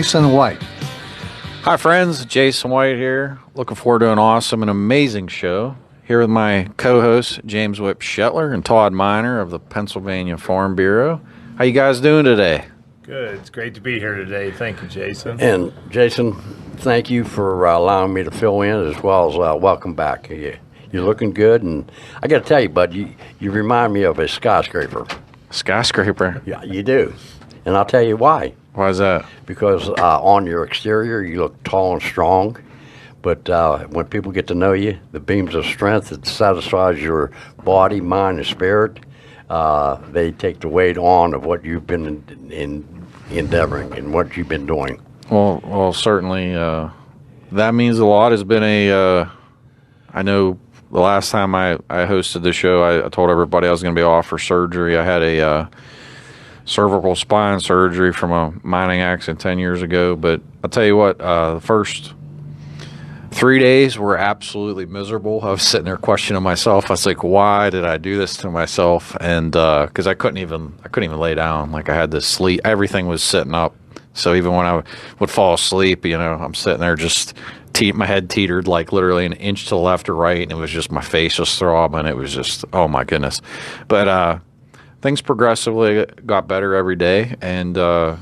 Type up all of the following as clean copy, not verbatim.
Jason White. Hi friends, Jason White here. Looking forward to an awesome and amazing show. Here with my co-hosts, James Whip Shetler and Todd Miner of the Pennsylvania Farm Bureau. How you guys doing today? Good. It's great to be here today. Thank you, Jason. And Jason, thank you for allowing me to fill in, as well as welcome back. You're looking good, and I got to tell you, bud, you remind me of a skyscraper. Skyscraper? Yeah, you do. And I'll tell you why. Why is that? Because on your exterior, you look tall and strong. But when people get to know you, the beams of strength that satisfies your body, mind, and spirit, they take the weight on of what you've been endeavoring and what you've been doing. Well, certainly that means a lot. It's been I know the last time I hosted the show, I told everybody I was going to be off for surgery. I had a cervical spine surgery from a mining accident 10 years ago. But I'll tell you what, the first 3 days were absolutely miserable. I was sitting there questioning myself. I was like, why did I do this to myself? And because I couldn't even lay down. Like, I had to sleep. Everything was sitting up. So even when I would fall asleep, I'm sitting there just my head teetered like literally an inch to the left or right, and it was just my face was throbbing. It was just, oh my goodness. But things progressively got better every day, and I'd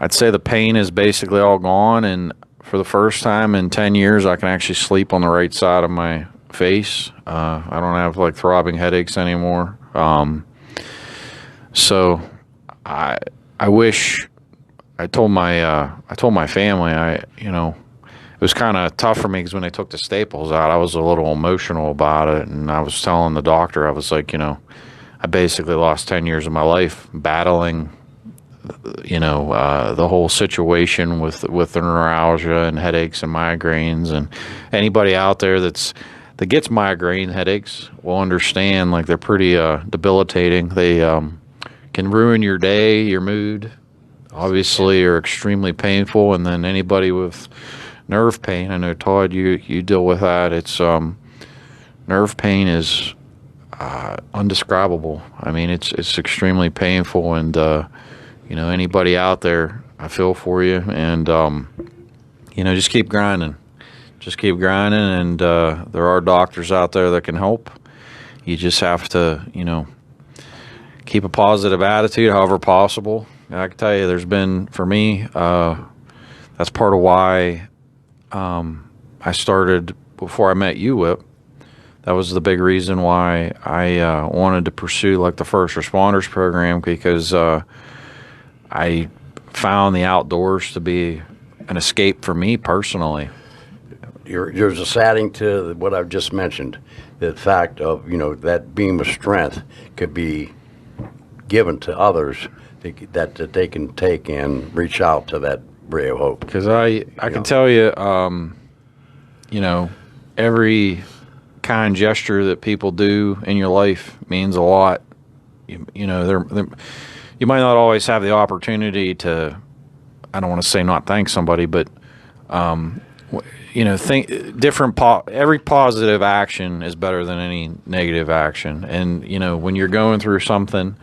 say the pain is basically all gone, and for the first time in 10 years, I can actually sleep on the right side of my face. I don't have like throbbing headaches anymore. So I wish I told my family. It was kind of tough for me because when they took the staples out, I was a little emotional about it, and I was telling the doctor, I was like, I basically lost 10 years of my life battling, the whole situation with the neuralgia and headaches and migraines. And anybody out there that gets migraine headaches will understand, like, they're pretty debilitating. They can ruin your day, your mood, obviously, are extremely painful. And then anybody with nerve pain, I know, Todd, you deal with that. It's nerve pain is undescribable. I mean, it's extremely painful, and anybody out there, I feel for you, and just keep grinding. And there are doctors out there that can help. You just have to, keep a positive attitude, however possible. And I can tell you, there's been, for me, that's part of why I started before I met you, Whip. That was the big reason why I wanted to pursue like the first responders program, because I found the outdoors to be an escape for me personally. There's a adding to what I've just mentioned, the fact of, that beam of strength could be given to others that they can take and reach out to that ray of hope. Because I can tell you, every kind gesture that people do in your life means a lot. You might not always have the opportunity to, I don't want to say not thank somebody, but think every positive action is better than any negative action. And when you're going through something,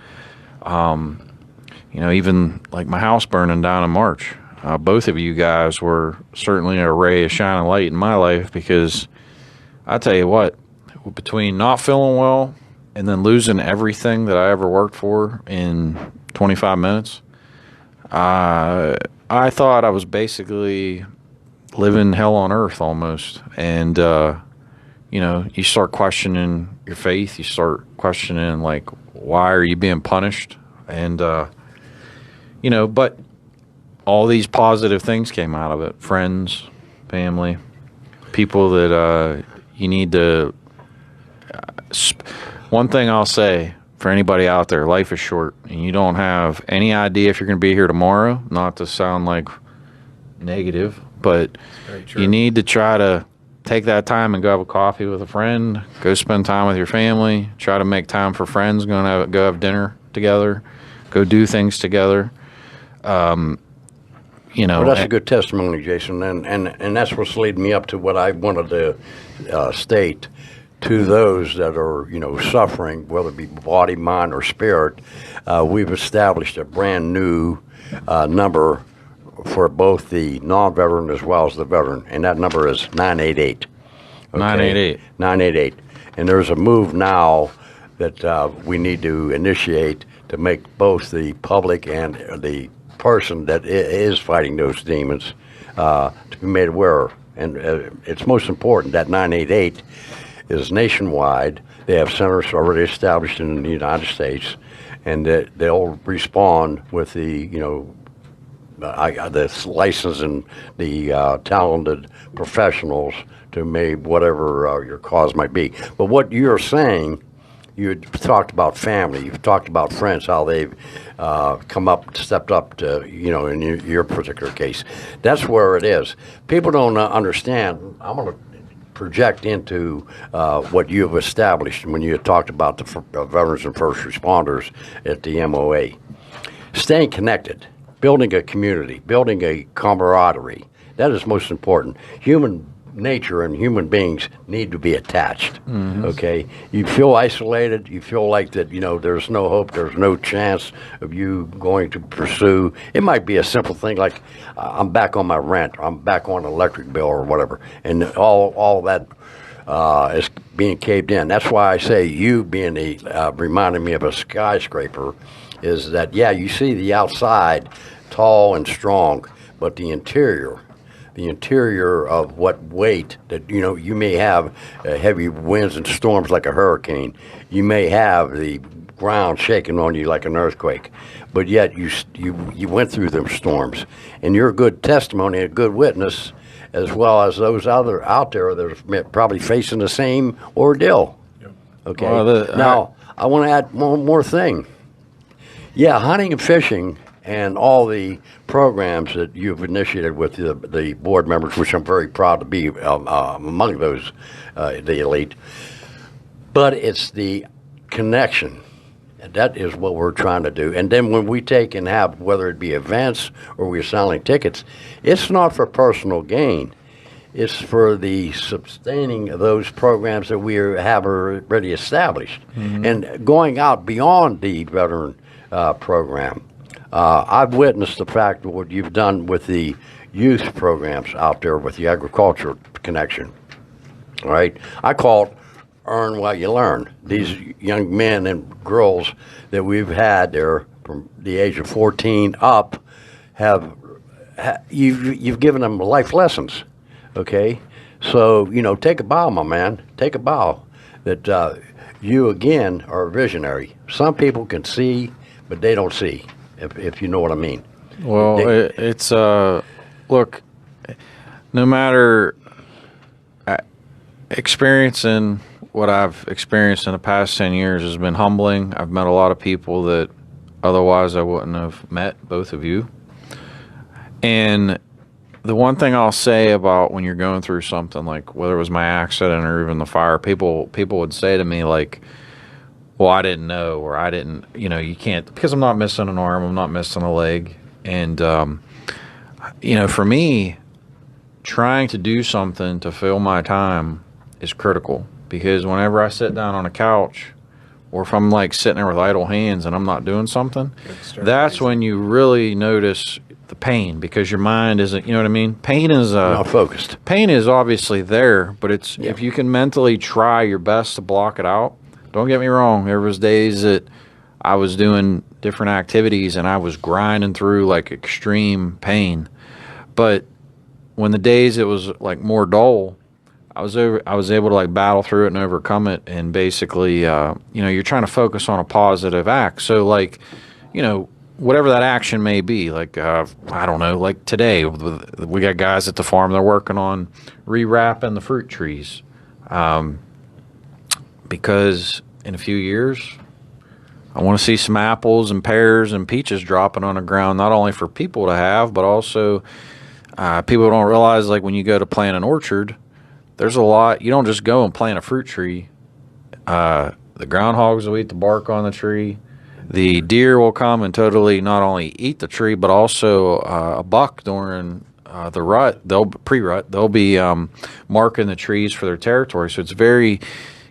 even like my house burning down in March, both of you guys were certainly a ray of shining light in my life, because I tell you what, between not feeling well and then losing everything that I ever worked for in 25 minutes, I thought I was basically living hell on earth almost. And, you start questioning your faith. You start questioning, like, why are you being punished? And, but all these positive things came out of it. Friends, family, people that you need to... One thing I'll say for anybody out there, life is short, and you don't have any idea if you're going to be here tomorrow. Not to sound like negative, but you need to try to take that time and go have a coffee with a friend, go spend time with your family, try to make time for friends, go have dinner together, go do things together. Well, that's a good testimony, Jason, and that's what's leading me up to what I wanted to state. to those that are, suffering, whether it be body, mind, or spirit. We've established a brand new number for both the non-veteran as well as the veteran, and that number is 988. Okay? 988. 988. And there's a move now that we need to initiate to make both the public and the person that is fighting those demons to be made aware of. And it's most important that 988 is nationwide. They have centers already established in the United States, and that they'll respond with the, the license and the talented professionals to make whatever your cause might be. But what you're saying, you talked about family, you've talked about friends, how they've stepped up to, in your particular case. That's where it is. People don't understand. I'm going to project into what you've established when you talked about the veterans and first responders at the MOA. Staying connected, building a community, building a camaraderie. That is most important. Human nature and human beings need to be attached. Okay, you feel isolated, you feel like that there's no hope, there's no chance of you going to pursue. It might be a simple thing like I'm back on my rent, or I'm back on an electric bill or whatever, and all that is being caved in. That's why I say you being reminding me of a skyscraper is that, yeah, you see the outside tall and strong, but the interior of what weight that you may have heavy winds and storms like a hurricane. You may have the ground shaking on you like an earthquake, but yet you went through them storms, and you're a good testimony, a good witness, as well as those other out there that are probably facing the same ordeal. Yep. Okay. Well, now I want to add one more thing. Yeah, hunting and fishing and all the programs that you've initiated with the board members, which I'm very proud to be among those, the elite. But it's the connection. And that is what we're trying to do. And then when we take and have, whether it be events or we're selling tickets, it's not for personal gain. It's for the sustaining of those programs that we have already established. And going out beyond the veteran program. I've witnessed the fact of what you've done with the youth programs out there with the agriculture connection. All right, I call it earn while you learn. These young men and girls that we've had there from the age of 14 up you've given them life lessons. Okay, so take a bow, my man. Take a bow. That you again are a visionary. Some people can see, but they don't see. If you know what I mean. Well, it's look, no matter experiencing what I've experienced in the past 10 years has been humbling. I've met a lot of people that otherwise I wouldn't have met, both of you. And the one thing I'll say about when you're going through something, like whether it was my accident or even the fire, people would say to me like, well, I didn't know, or I didn't, you can't, because I'm not missing an arm, I'm not missing a leg. And, for me, trying to do something to fill my time is critical, because whenever I sit down on a couch, or if I'm like sitting there with idle hands and I'm not doing something, that's when you really notice the pain, because your mind isn't, you know what I mean? Pain is not focused. Pain is obviously there, but it's if you can mentally try your best to block it out. Don't get me wrong. There was days that I was doing different activities and I was grinding through like extreme pain. But when the days it was like more dull, I was able to like battle through it and overcome it. And basically, you're trying to focus on a positive act. So like, whatever that action may be, like, I don't know, like today we got guys at the farm, they're working on rewrapping the fruit trees. Because in a few years, I want to see some apples and pears and peaches dropping on the ground, not only for people to have, but also people don't realize, like when you go to plant an orchard, there's a lot. You don't just go and plant a fruit tree. The groundhogs will eat the bark on the tree. The deer will come and totally not only eat the tree, but also a buck during the rut. They'll be marking the trees for their territory. So it's very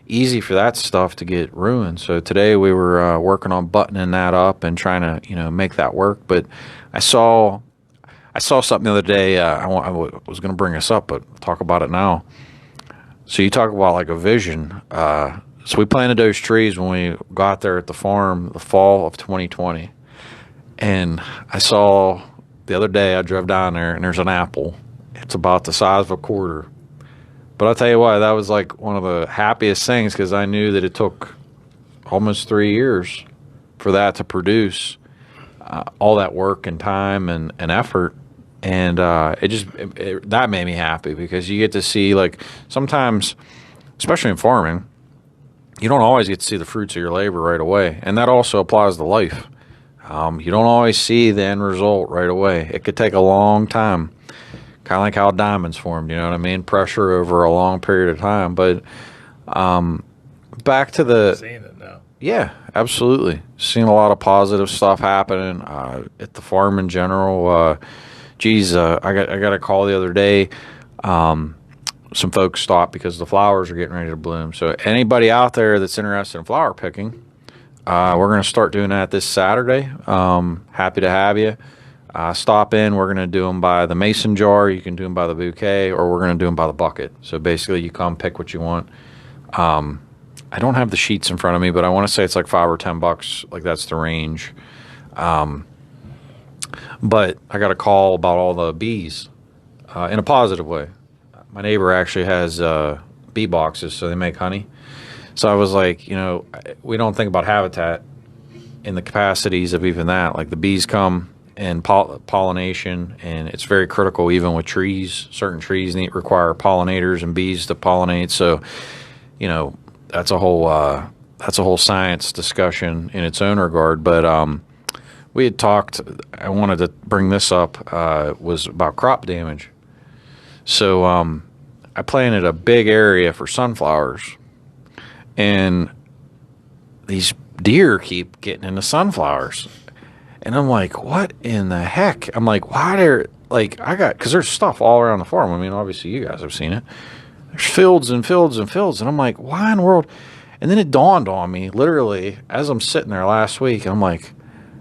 easy for that stuff to get ruined. So today we were working on buttoning that up and trying to make that work. But I saw something the other day. I was going to bring this up, but I'll talk about it now. So you talk about like a vision. So we planted those trees when we got there at the farm the fall of 2020. And I saw the other day, I drove down there and there's an apple. It's about the size of a quarter. But I'll tell you what, that was like one of the happiest things because I knew that it took almost 3 years for that to produce all that work and time and effort. And that made me happy because you get to see, like, sometimes, especially in farming, you don't always get to see the fruits of your labor right away. And that also applies to life. You don't always see the end result right away. It could take a long time, kind of like how diamonds formed, you know what I mean? Pressure over a long period of time. But back to the... Seeing it now. Yeah, absolutely. Seeing a lot of positive stuff happening at the farm in general. I got a call the other day. Some folks stopped because the flowers are getting ready to bloom. So anybody out there that's interested in flower picking, we're going to start doing that this Saturday. Happy to have you. Stop in. We're going to do them by the mason jar. You can do them by the bouquet, or we're going to do them by the bucket. So basically, you come pick what you want. I don't have the sheets in front of me, but I want to say it's like $5 or $10. Like, that's the range. But I got a call about all the bees in a positive way. My neighbor actually has bee boxes, so they make honey. So I was like, we don't think about habitat in the capacities of even that. Like, the bees come and pollination, and it's very critical even with trees. Certain trees require pollinators and bees to pollinate. So, that's a whole science discussion in its own regard. But we had talked. I wanted to bring this up. Was about crop damage. So I planted a big area for sunflowers, and these deer keep getting into sunflowers. And I'm like, what in the heck? I'm like, why they're like, because there's stuff all around the farm. I mean, obviously you guys have seen it. There's fields and fields and fields. And I'm like, why in the world? And then it dawned on me, literally, as I'm sitting there last week, I'm like,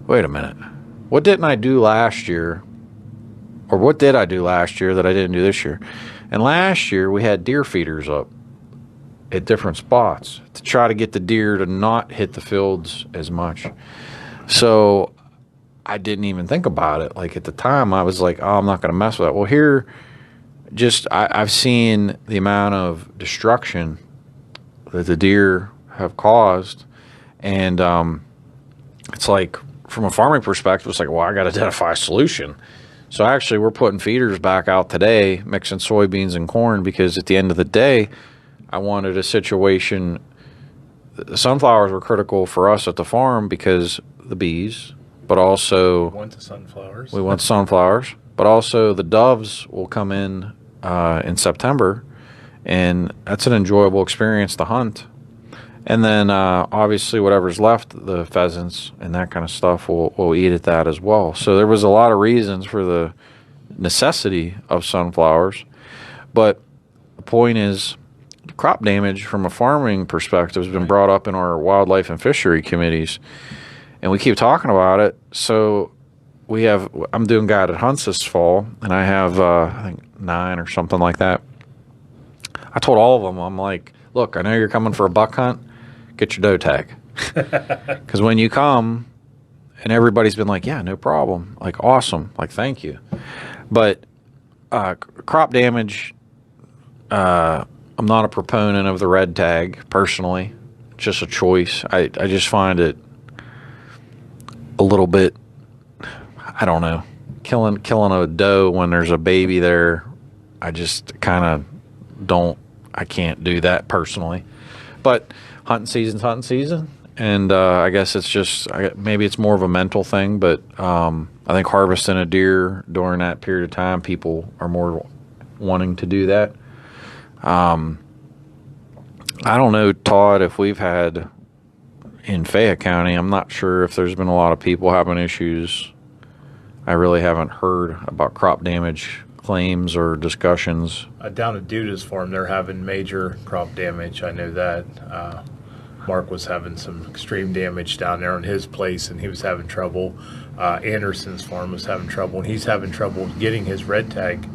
wait a minute. What didn't I do last year? Or what did I do last year that I didn't do this year? And last year we had deer feeders up at different spots to try to get the deer to not hit the fields as much. So I didn't even think about it. Like, at the time I was like, oh, I'm not going to mess with that. Well, here, I've seen the amount of destruction that the deer have caused. And it's like, from a farming perspective, it's like, well, I got to identify a solution. So actually, we're putting feeders back out today, mixing soybeans and corn, because at the end of the day, I wanted a situation. The sunflowers were critical for us at the farm because the bees, but also We want sunflowers, but also the doves will come in September, and that's an enjoyable experience to hunt. And then obviously whatever's left, the pheasants and that kind of stuff will eat at that as well. So there was a lot of reasons for the necessity of sunflowers. But the point is, crop damage from a farming perspective has been brought up in our wildlife and fishery committees. And we keep talking about it. So I'm doing guided hunts this fall, and I have, I think, 9 or something like that. I told all of them, I'm like, look, I know you're coming for a buck hunt. Get your doe tag. Because when you come, and everybody's been like, yeah, no problem. Like, awesome. Like, thank you. But crop damage, I'm not a proponent of the red tag, personally. It's just a choice. I just find it a little bit, I don't know, killing a doe when there's a baby there. I just kind of I can't do that personally. But hunting season, and I guess it's just maybe it's more of a mental thing. But I think harvesting a deer during that period of time, people are more wanting to do that. I don't know, Todd, if we've had in Fayette County. I'm not sure if there's been a lot of people having issues. I really haven't heard about crop damage claims or discussions. Down at Duda's farm, they're having major crop damage. I know that. Mark was having some extreme damage down there on his place, and he was having trouble. Anderson's farm was having trouble, and he's having trouble getting his red tag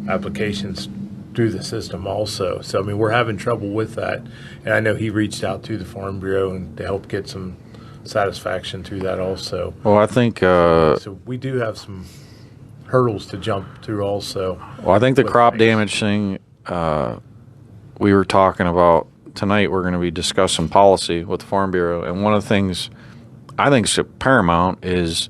applications through the system also. So, I mean, we're having trouble with that. And I know he reached out to the Farm Bureau and to help get some satisfaction through that also. Well, I think So we do have some hurdles to jump through also. well, I think the with crop things. damage thing we were talking about tonight. We're going to be discussing policy with the Farm Bureau, and one of the things I think is paramount is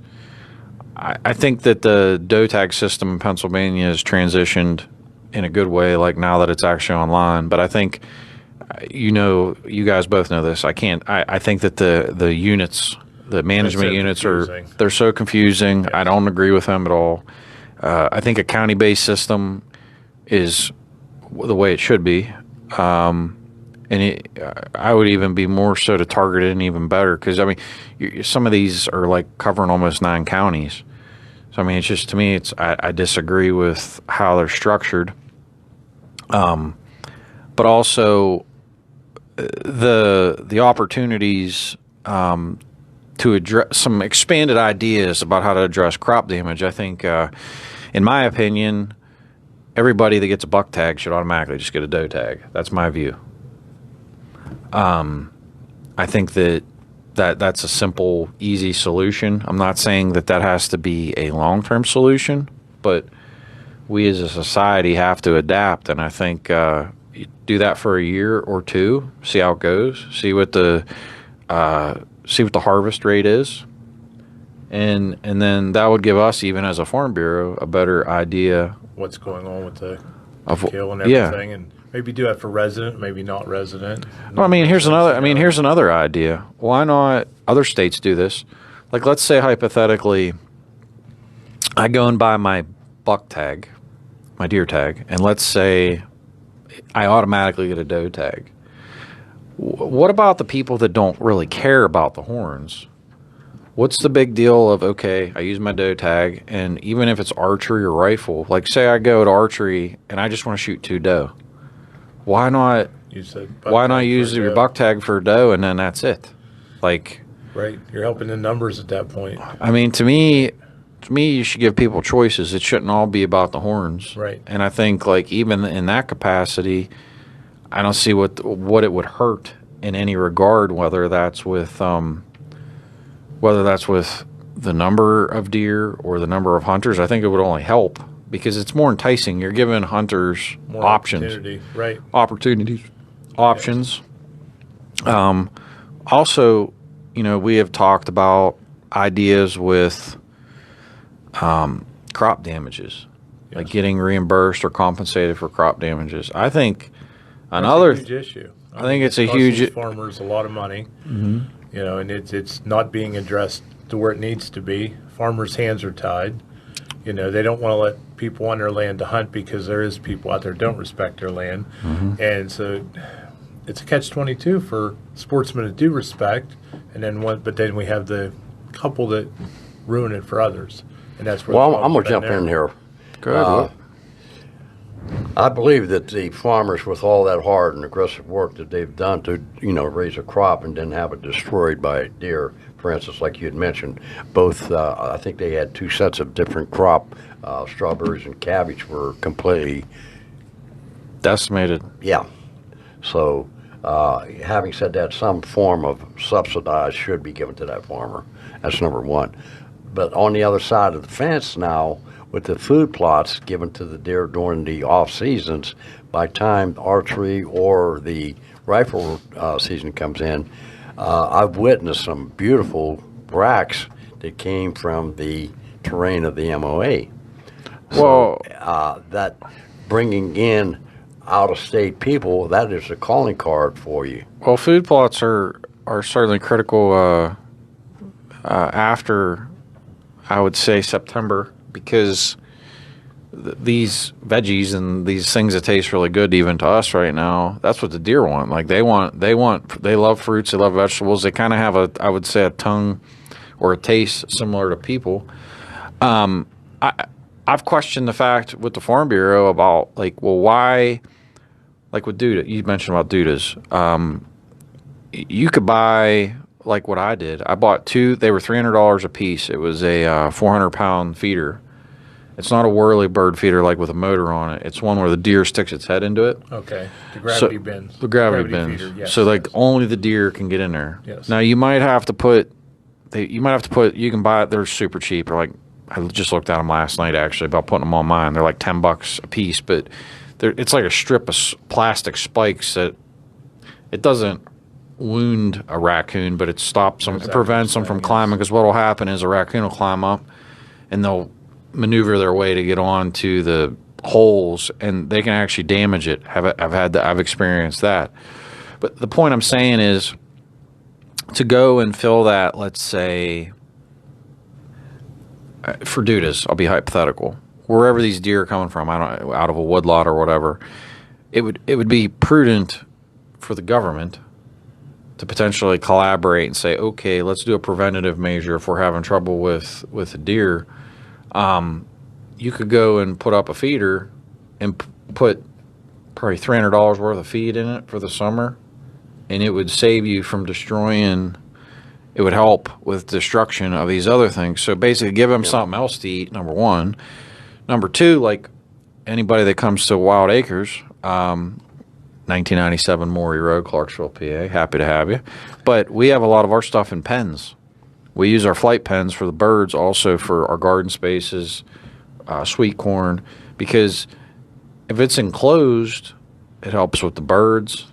I think that the doe tag system in Pennsylvania has transitioned in a good way, like now that it's actually online. But I think, you guys both know this. I think that the units, the management so units confusing. they're so confusing. I don't agree with them at all. I think a county-based system is the way it should be. I would even be more so to target it and even better, because I mean, some of these are like covering almost 9 counties. So I mean, it's just, to me, I disagree with how they're structured. But also the opportunities to address some expanded ideas about how to address crop damage. I think, in my opinion, everybody that gets a buck tag should automatically just get a doe tag. That's my view. I think that's a simple, easy solution. I'm not saying that has to be a long-term solution, but we as a society have to adapt. And I think you do that for a year or two, see how it goes, see what the harvest rate is, and then that would give us, even as a Farm Bureau, a better idea What's going on with the of kill and everything, and maybe do that for resident, maybe not resident. Well, I mean, here's another idea. Why not? Other states do this. Like, let's say hypothetically, I go and buy my buck tag, my deer tag, and let's say I automatically get a doe tag. What about the people that don't really care about the horns? What's the big deal of, okay, I use my doe tag, and even if it's archery or rifle, like say I go to archery and I just want to shoot 2 doe. Why not? You said buck Why not tag use for your doe. buck tag for a doe and then that's it? Like, Right, you're helping the numbers at that point. I mean, to me, you should give people choices. It shouldn't all be about the horns. Right. And I think, like, even in that capacity, I don't see what it would hurt in any regard, whether that's with the number of deer or the number of hunters. I think it would only help because it's more enticing. You're giving hunters More options. opportunity. Right. Opportunities, options. Also, we have talked about ideas with crop damages, like Yes. getting reimbursed or compensated for crop damages. I think That's another. a huge issue. I think it's a costs huge- these farmers a lot of money. Mm-hmm. And it's not being addressed to where it needs to be. Farmers' hands are tied. They don't want to let people on their land to hunt because there is people out there who don't respect their land, and so it's a catch-22 for sportsmen that do respect, and then but then we have the couple that ruin it for others, and that's where. Well, the I'm going problem's to been jump in there. here. Good. I believe that the farmers, with all that hard and aggressive work that they've done to, raise a crop and then have it destroyed by a deer, for instance, like you had mentioned, both, I think they had 2 sets of different crop, strawberries and cabbage were completely, Decimated. yeah. So, having said that, some form of subsidized should be given to that farmer. That's number one. But on the other side of the fence now, with the food plots given to the deer during the off seasons, by time archery or the rifle season comes in, I've witnessed some beautiful bracks that came from the terrain of the MOA. Well, That bringing in out-of-state people, that is a calling card for you. well, food plots are certainly critical after, I would say, September, because these veggies and these things that taste really good even to us right now, that's what the deer want. Like they love fruits, they love vegetables. They kind of have I would say, a tongue or a taste similar to people. I've questioned the fact with the Farm Bureau about like, well, why, like with Duda, you mentioned about Dudas. You could buy like what I did. I bought two. They were $300 a piece. It was a 400-pound feeder. It's not a whirly bird feeder like with a motor on it. It's one where the deer sticks its head into it. Okay. The gravity bins. The gravity bins. Feeder, yes, so like yes. only the deer can get in there. Yes. Now you might have to put. You can buy it. They're super cheap. They're like, I just looked at them last night actually about putting them on mine. They're like $10 a piece, but it's like a strip of plastic spikes that it doesn't wound a raccoon, but it stops them, it prevents them from climbing. Because what will happen is a raccoon will climb up, and they'll maneuver their way to get onto the holes, and they can actually damage it. I've experienced that. But the point I'm saying is to go and fill that, let's say, for Dudas, I'll be hypothetical, wherever these deer are coming from, out of a woodlot or whatever, it would be prudent for the government to potentially collaborate and say, okay, let's do a preventative measure if we're having trouble with a deer. You could go and put up a feeder and put probably $300 worth of feed in it for the summer, and it would save you from destroying. It would help with destruction of these other things. So basically, give them something else to eat. Number one. Number two, like anybody that comes to Wild Acres, 1997 Maury Road, Clarksville, PA. Happy to have you. But we have a lot of our stuff in pens. We use our flight pens for the birds, also for our garden spaces, sweet corn, because if it's enclosed, it helps with the birds.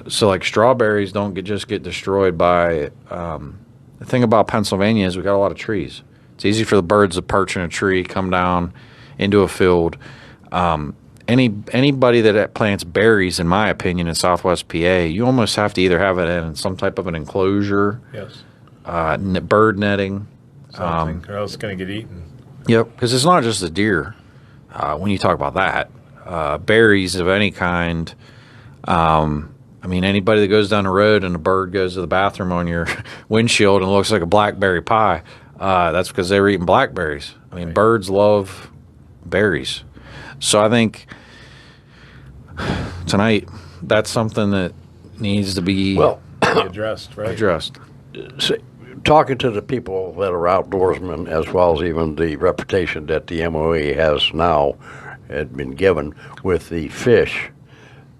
So like strawberries don't just get destroyed by. The thing about Pennsylvania is we got a lot of trees. It's easy for the birds to perch in a tree, come down into a field. Anybody that plants berries, in my opinion, in Southwest PA, you almost have to either have it in some type of an enclosure, Yes. Bird netting, Something, or else it's going to get eaten. Yep, because it's not just the deer. When you talk about that, berries of any kind. I mean, anybody that goes down the road and a bird goes to the bathroom on your windshield and looks like a blackberry pie, that's because they were eating blackberries. I mean, birds love berries. So I think tonight that's something that needs to be Be addressed, right? addressed. So, talking to the people that are outdoorsmen, as well as even the reputation that the MOA has now had been given with the fish,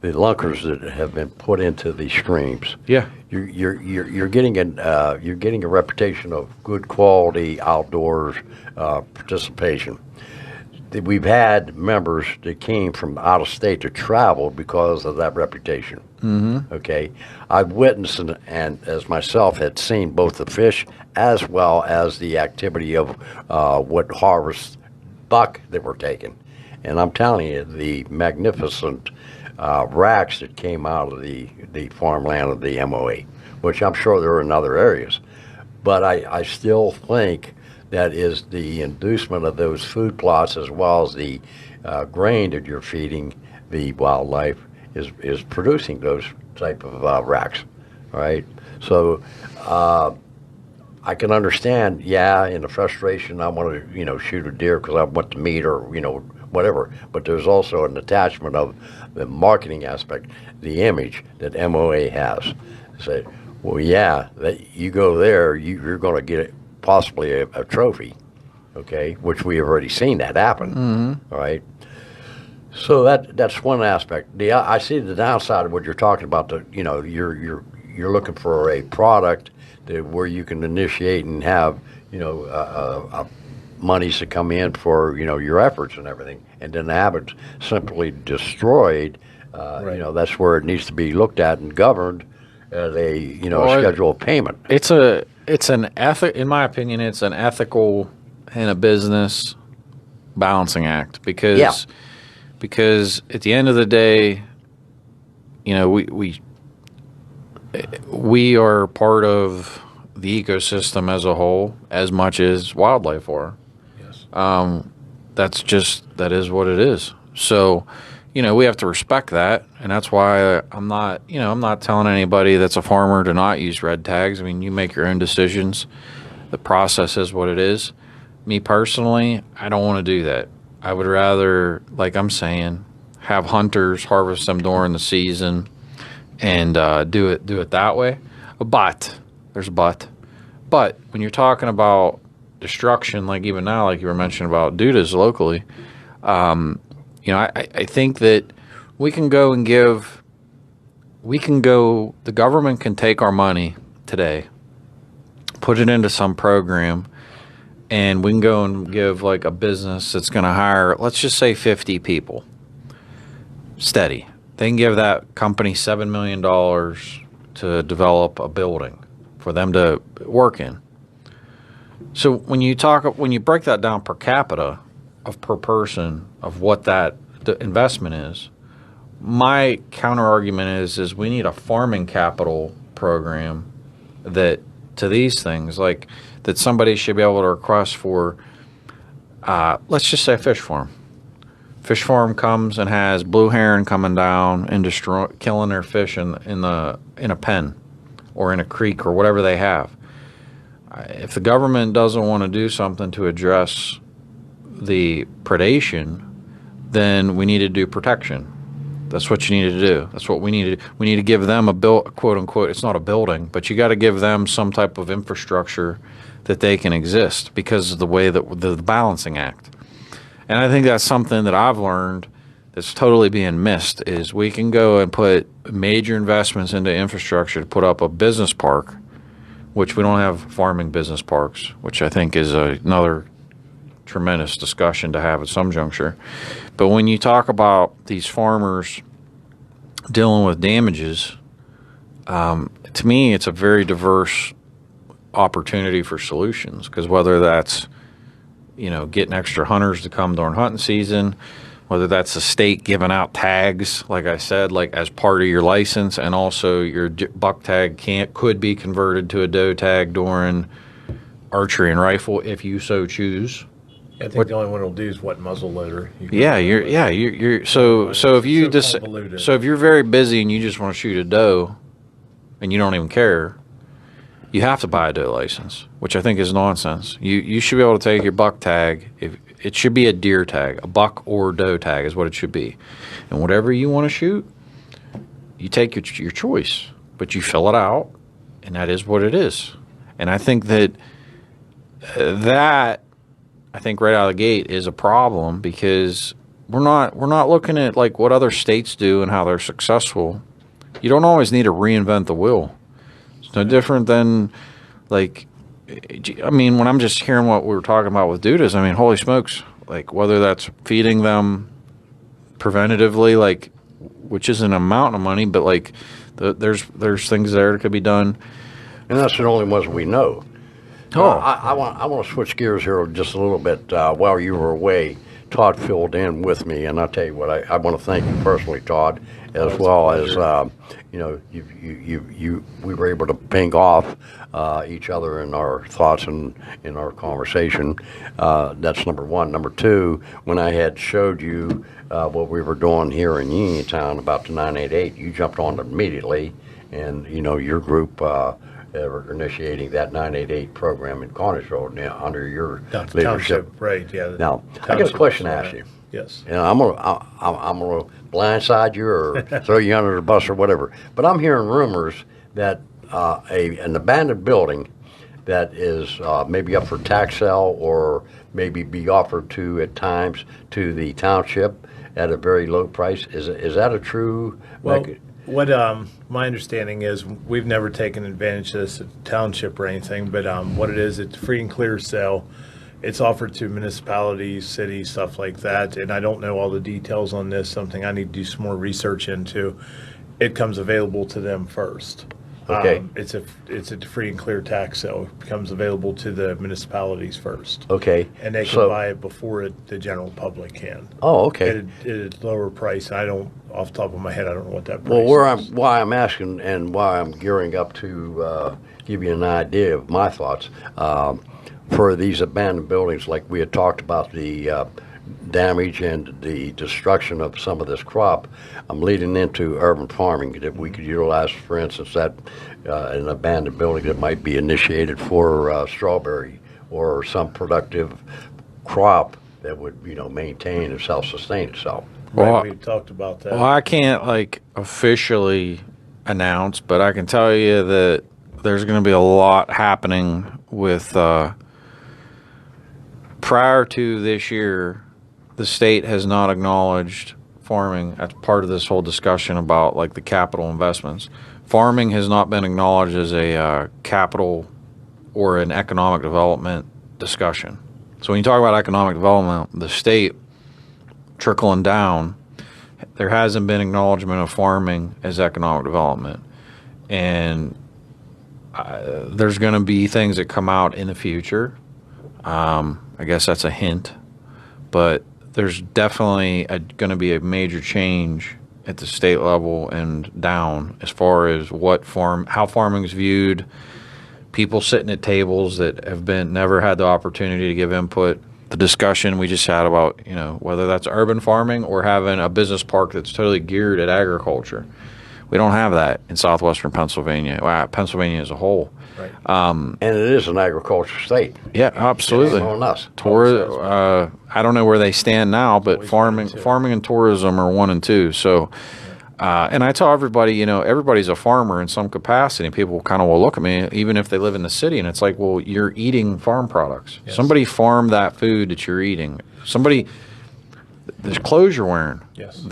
the lunkers that have been put into the streams. Yeah. You're getting a reputation of good quality outdoors participation. We've had members that came from out of state to travel because of that reputation. Mm-hmm. Okay, I've witnessed and as myself had seen both the fish as well as the activity of what harvest buck that were taken, and I'm telling you, the magnificent racks that came out of the farmland of the MOA, which I'm sure there are in other areas, but I still think that is the inducement of those food plots as well as the grain that you're feeding the wildlife is producing those type of racks, right? So I can understand, in the frustration, I want to shoot a deer because I want the meat or whatever. But there's also an attachment of the marketing aspect, the image that MOA has. Say, well, that you go there, you're going to get possibly a trophy, okay, which we have already seen that happen. Mm-hmm. All right. So that's one aspect. I see the downside of what you're talking about. You're looking for a product where you can initiate and have monies to come in for your efforts and everything, and then have it simply destroyed. Right. That's where it needs to be looked at and governed as a schedule of payment. In my opinion, it's an ethical and a business balancing act because at the end of the day, we are part of the ecosystem as a whole as much as wildlife are. Yes. That is what it is. So, we have to respect that, and that's why I'm not telling anybody that's a farmer to not use red tags. I mean, you make your own decisions. The process is what it is. me personally, I don't want to do that. I would rather, like I'm saying, have hunters harvest them during the season and do it that way. But there's a but. But when you're talking about destruction, like even now, like you were mentioning about dudas locally, I think that we can go and give. The government can take our money today, put it into some program, and we can go and give like a business that's going to hire, let's just say 50 people steady. They can give that company $7 million to develop a building for them to work in. So when you break that down per capita of per person of what that the investment is, my counter argument is we need a farming capital program that to these things, like that somebody should be able to request for, let's just say a fish farm. Fish farm comes and has blue heron coming down and killing their fish in a pen or in a creek or whatever they have. If the government doesn't want to do something to address the predation, then we need to do protection. That's what you need to do. That's what we need to do. We need to give them quote unquote, it's not a building, but you got to give them some type of infrastructure that they can exist because of the way that the balancing act. And I think that's something that I've learned that's totally being missed is we can go and put major investments into infrastructure to put up a business park, which we don't have farming business parks, which I think is another tremendous discussion to have at some juncture. But when you talk about these farmers dealing with damages, to me, it's a very diverse opportunity for solutions because whether that's, getting extra hunters to come during hunting season, whether that's the state giving out tags, like I said, like as part of your license, and also your buck tag could be converted to a doe tag during archery and rifle if you so choose. I think the only one it'll do is what muzzle loader. So if you're very busy and you just want to shoot a doe, and you don't even care, you have to buy a doe license, which I think is nonsense. You should be able to take your buck tag. It should be a deer tag, a buck or doe tag is what it should be, and whatever you want to shoot, you take your choice, but you fill it out, and that is what it is. And I think that I think right out of the gate is a problem because we're not looking at like what other states do and how they're successful. You don't always need to reinvent the wheel. It's no different than like, I mean, when I'm just hearing what we were talking about with dudas, I mean, holy smokes, like whether that's feeding them preventatively, like, which isn't a mountain of money, but like there's things there that could be done. And that's the only ones we know. Oh, I want to switch gears here just a little bit. While you were away, Todd filled in with me, and I'll tell you what, I want to thank you personally, Todd, as well as we were able to ping off each other in our thoughts and in our conversation. That's number one. Number two, when I had showed you what we were doing here in Uniontown about the 988, you jumped on immediately, and your group. We're initiating that 988 program in Cornishville now under your leadership. Township, right? Yeah. Now, I got a question to ask you. Yes. I'm gonna blindside you or throw you under the bus or whatever. But I'm hearing rumors that an abandoned building that is maybe up for tax sale or maybe be offered to at times to the township at a very low price. Is that a true? What my understanding is, we've never taken advantage of this at township or anything, but what it is, it's free and clear sale. It's offered to municipalities, cities, stuff like that, and I don't know all the details on this, something I need to do some more research into. It comes available to them first. Okay. It's a free and clear tax sale. It becomes available to the municipalities first. Okay. And they can buy it before the general public can. Oh, okay. At a lower price. I don't, off the top of my head, I don't know what that price is. Why I'm asking and why I'm gearing up to give you an idea of my thoughts for these abandoned buildings, like we had talked about the damage and the destruction of some of this crop. I'm leading into urban farming that we could utilize, for instance, that an abandoned building that might be initiated for strawberry or some productive crop that would, maintain and self-sustain itself. Well, Right, we talked about that. Well, I can't like officially announce, but I can tell you that there's going to be a lot happening with. Prior to this year, the state has not acknowledged farming as part of this whole discussion about like the capital investments. Farming has not been acknowledged as a capital or an economic development discussion. So when you talk about economic development, the state trickling down, there hasn't been acknowledgement of farming as economic development. And there's going to be things that come out in the future. I guess that's a hint. But there's definitely going to be a major change at the state level and down as far as how farming is viewed. People sitting at tables that have never had the opportunity to give input. The discussion we just had about, whether that's urban farming or having a business park that's totally geared at agriculture. We don't have that in southwestern Pennsylvania, Pennsylvania as a whole. Right. And it is an agricultural state. Yeah, absolutely. Shame on us. I don't know where they stand now, but farming and tourism are 1 and 2. So, and I tell everybody, everybody's a farmer in some capacity. People kind of will look at me, even if they live in the city, and it's like, well, you're eating farm products. Yes. Somebody farmed that food that you're eating. The clothes you're wearing. Yes.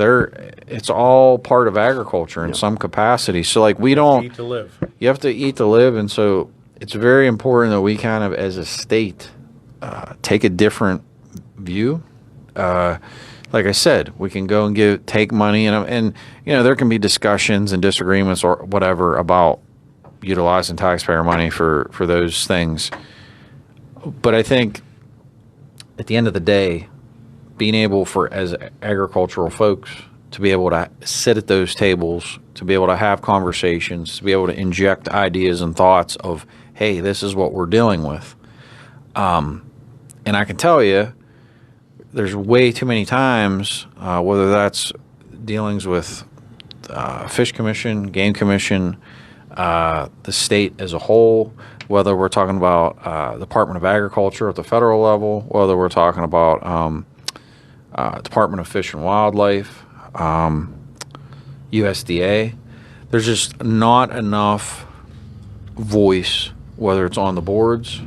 It's all part of agriculture in some capacity. So like we don't eat to live. You have to eat to live, and so it's very important that we kind of, as a state, take a different view. Like I said, we can go and take money, and there can be discussions and disagreements or whatever about utilizing taxpayer money for those things. But I think at the end of the day, being able as agricultural folks to be able to sit at those tables, to be able to have conversations, to be able to inject ideas and thoughts of, hey, this is what we're dealing with. And I can tell you, there's way too many times, whether that's dealings with Fish Commission, Game Commission, the state as a whole, whether we're talking about Department of Agriculture at the federal level, whether we're talking about Department of Fish and Wildlife, USDA. There's just not enough voice, whether it's on the boards,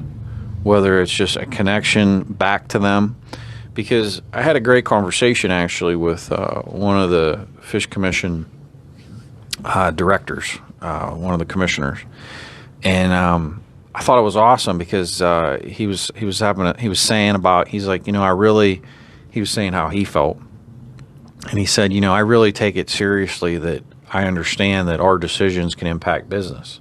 whether it's just a connection back to them. Because I had a great conversation actually with one of the Fish Commission directors, one of the commissioners, and I thought it was awesome because he was saying how he felt, and he said, I really take it seriously that I understand that our decisions can impact business.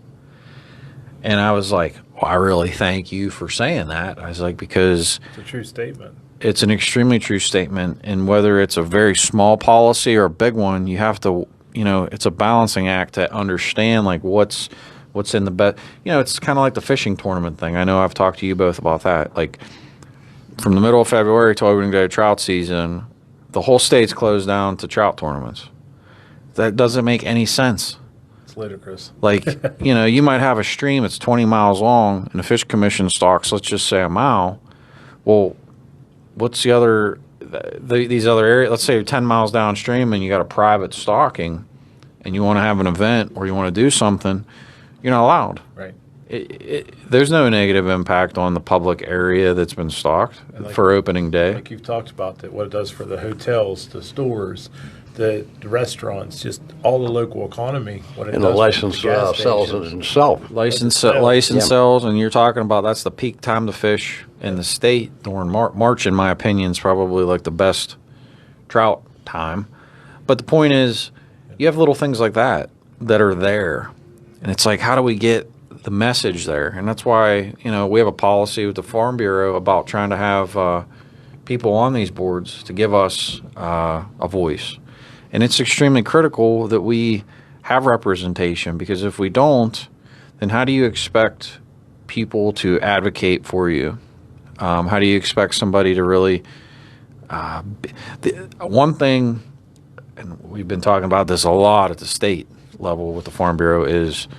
And I was like, well, I really thank you for saying that. I was like, because it's a true statement. It's an extremely true statement, and whether it's a very small policy or a big one, you have to, it's a balancing act to understand like what's in the best. It's kind of like the fishing tournament thing. I know I've talked to you both about that. Like from the middle of February till opening day of trout season, the whole state's closed down to trout tournaments. That doesn't make any sense. It's ludicrous. Like, you might have a stream that's 20 miles long, and the Fish Commission stocks, let's just say a mile. Well, what's these other areas? Let's say you're 10 miles downstream and you got a private stocking and you want to have an event or you want to do something, you're not allowed. Right. There's no negative impact on the public area that's been stocked for opening day. Like you've talked about what it does for the hotels, the stores, the restaurants, just all the local economy. And the license sells it itself. License sells, and you're talking about that's the peak time to fish in the state during March, in my opinion, is probably like the best trout time. But the point is, you have little things like that are there. And it's like, how do we get the message there? And that's why, we have a policy with the Farm Bureau about trying to have people on these boards to give us a voice. And it's extremely critical that we have representation, because if we don't, then how do you expect people to advocate for you? How do you expect somebody to really one thing, and we've been talking about this a lot at the state level with the Farm Bureau, is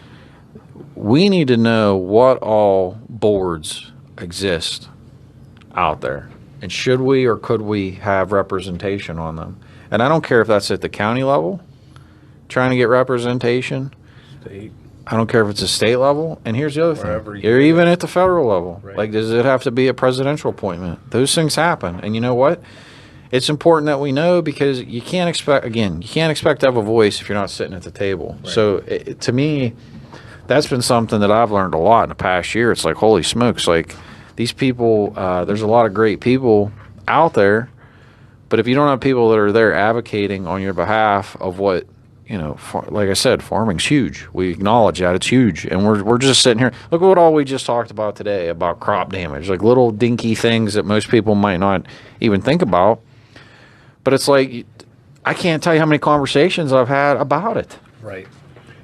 we need to know what all boards exist out there? And should we or could we have representation on them? And I don't care if that's at the county level, trying to get representation. State. I don't care if it's a state level. And here's the other Wherever thing. you You're go. even at the federal level. Right. Like, does it have to be a presidential appointment? Those things happen. And you know what? It's important that we know, because you can't expect to have a voice if you're not sitting at the table. Right. So to me, that's been something that I've learned a lot in the past year. It's like, holy smokes, like these people, there's a lot of great people out there, but if you don't have people that are there advocating on your behalf of what, like I said, farming's huge. We acknowledge that it's huge, and we're just sitting here. Look at what all we just talked about today about crop damage, like little dinky things that most people might not even think about. But it's like, I can't tell you how many conversations I've had about it. Right.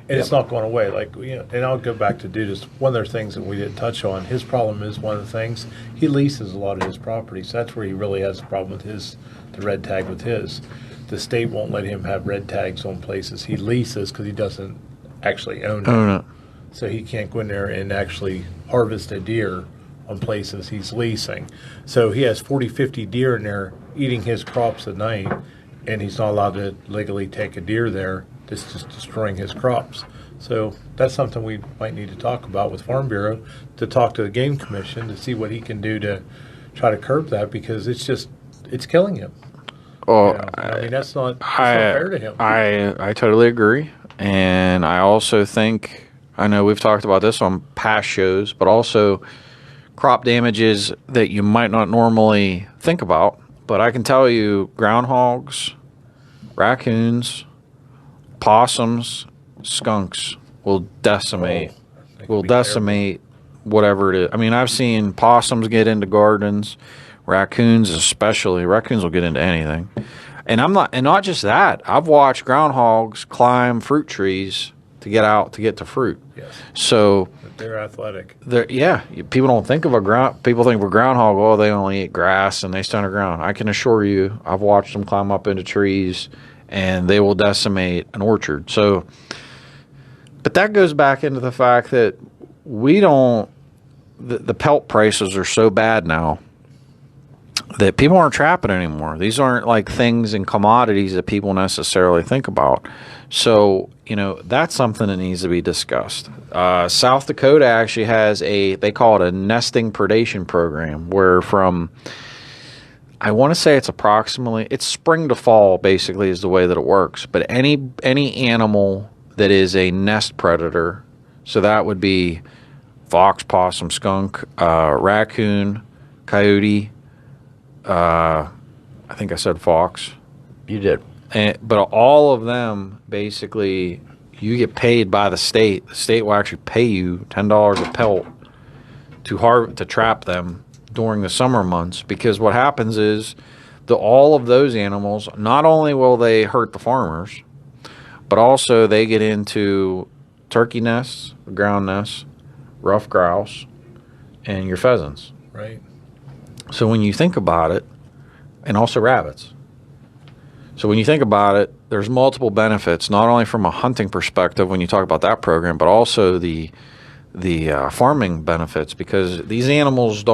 And it's not going away. Like, and I'll go back to Dudas. One of the things that we didn't touch on, his problem is one of the things, he leases a lot of his properties. That's where he really has a problem with the red tag with his. The state won't let him have red tags on places he leases because he doesn't actually own it. So he can't go in there and actually harvest a deer on places he's leasing. So he has 40, 50 deer in there eating his crops at night, and he's not allowed to legally take a deer there. It's just destroying his crops. So that's something we might need to talk about with Farm Bureau, to talk to the Game Commission to see what he can do to try to curb that, because it's killing him. Oh, I mean, that's not fair to him. I totally agree. And I also think, I know we've talked about this on past shows, but also crop damages that you might not normally think about. But I can tell you, groundhogs, raccoons, possums, skunks will decimate whatever it is. I mean, I've seen possums get into gardens, raccoons especially. Raccoons will get into anything. And not just that. I've watched groundhogs climb fruit trees to get out to get to fruit. Yes. So They're athletic. People don't think of people think of a groundhog, oh, they only eat grass and they stay underground. I can assure you, I've watched them climb up into trees and they will decimate an orchard. So, but that goes back into the fact that the pelt prices are so bad now that people aren't trapping anymore. These aren't like things and commodities that people necessarily think about. So, that's something that needs to be discussed. South Dakota actually has they call it a nesting predation program, where I want to say it's spring to fall basically is the way that it works. But any animal that is a nest predator, so that would be fox, possum, skunk, raccoon, coyote, I think I said fox. You did. But all of them, basically, you get paid by the state. The state will actually pay you $10 a pelt to trap them during the summer months, because what happens is all of those animals, not only will they hurt the farmers, but also they get into turkey nests, ground nests, rough grouse, and your pheasants. Right. So when you think about it, and also rabbits. So when you think about it, there's multiple benefits, not only from a hunting perspective when you talk about that program, but also the farming benefits, because these animals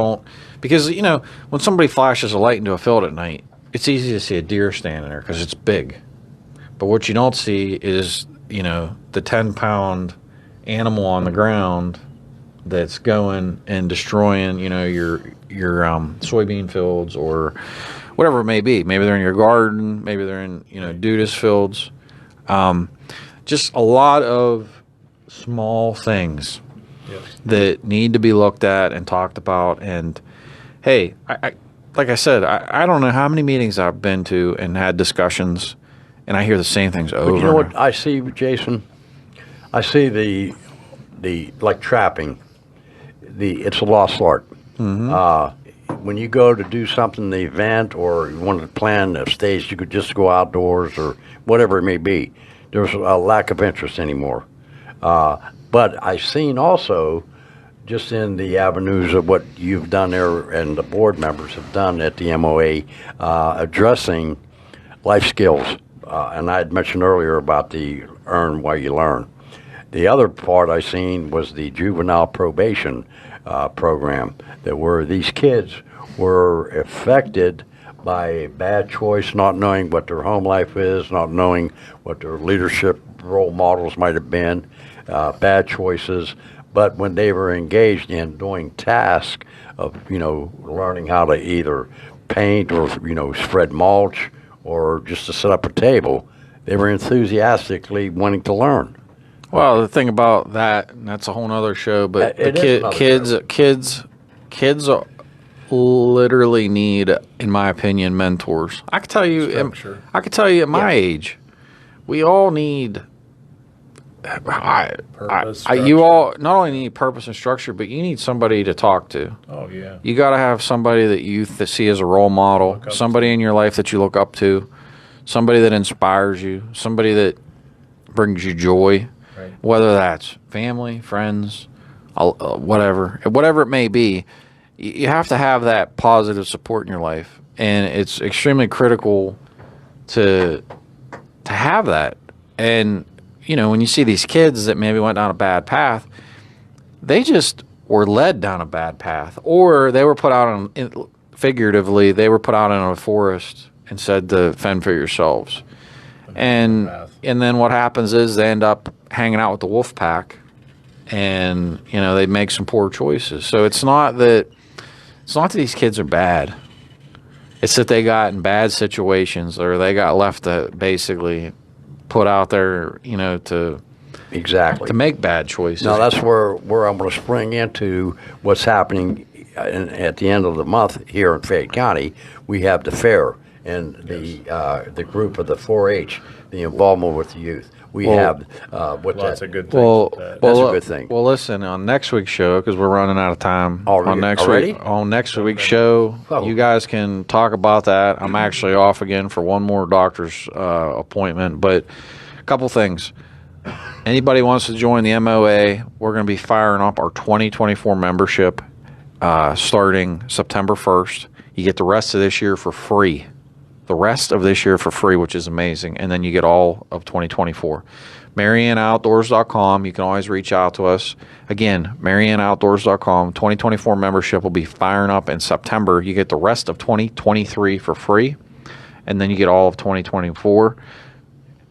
because when somebody flashes a light into a field at night, it's easy to see a deer standing there because it's big. But what you don't see is, the 10-pound animal on the ground that's going and destroying, your soybean fields or whatever it may be. Maybe they're in your garden. Maybe they're in, Dudas fields. Just a lot of small things that need to be looked at and talked about. And, hey, I like I said, I don't know how many meetings I've been to and had discussions, and I hear the same things over. But you know what I see, Jason? I see the like trapping. It's a lost art. Mm-hmm. When you go to do something, the event, or you want to plan a stage, you could just go outdoors or whatever it may be. There's a lack of interest anymore. But I've seen also, just in the avenues of what you've done there and the board members have done at the MOA, addressing life skills. And I had mentioned earlier about the earn while you learn. The other part I seen was the juvenile probation, program, that where these kids were affected by a bad choice, not knowing what their home life is, not knowing what their leadership role models might have been, bad choices. But when they were engaged in doing tasks of, learning how to either paint or, spread mulch or just to set up a table, they were enthusiastically wanting to learn. Well, the thing about that, and that's a whole nother show, but kids literally need, in my opinion, mentors. I could tell you, Structure. I could tell you at my age, we all need. Purpose, You all not only need purpose and structure, but you need somebody to talk to. Oh, yeah. You got to have somebody that you see as a role model, somebody in your life that you look up to, somebody that inspires you, somebody that brings you joy, Right. whether that's family, friends, whatever it may be. You have to have that positive support in your life, and it's extremely critical to have that. And when you see these kids that maybe went down a bad path, they just were led down a bad path, or they were put out figuratively, they were put out in a forest and said to fend for yourselves. And then what happens is they end up hanging out with the wolf pack, and they make some poor choices. So it's not that these kids are bad. It's that they got in bad situations, or they got left to basically put out there, to make bad choices. Now that's where I'm going to spring into what's happening at the end of the month here in Fayette County. We have the fair and the group of the 4-H, the involvement with the youth. We have Lots of good things. That's a good thing. Well, listen, on next week's show, because we're running out of time. On next week's show, you guys can talk about that. I'm actually off again for one more doctor's appointment. But a couple things. Anybody wants to join the MOA, we're going to be firing up our 2024 membership starting September 1st. You get the rest of this year for free. Which is amazing. And then you get all of 2024. MarianneOutdoors.com. You can always reach out to us. Again, MarianneOutdoors.com. 2024 membership will be firing up in September. You get the rest of 2023 for free. And then you get all of 2024.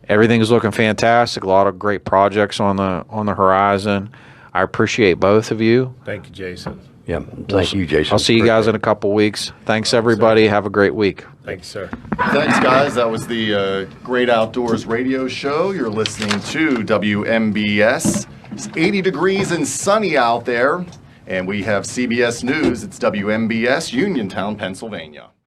Everything is looking fantastic. A lot of great projects on the horizon. I appreciate both of you. Thank you, Jason. Yeah, thank you, Jason. I'll see you guys in a couple weeks. Thanks, everybody. Have a great week. Thanks, sir. Thanks, guys. That was the Great Outdoors Radio Show. You're listening to WMBS. It's 80 degrees and sunny out there. And we have CBS News. It's WMBS, Uniontown, Pennsylvania.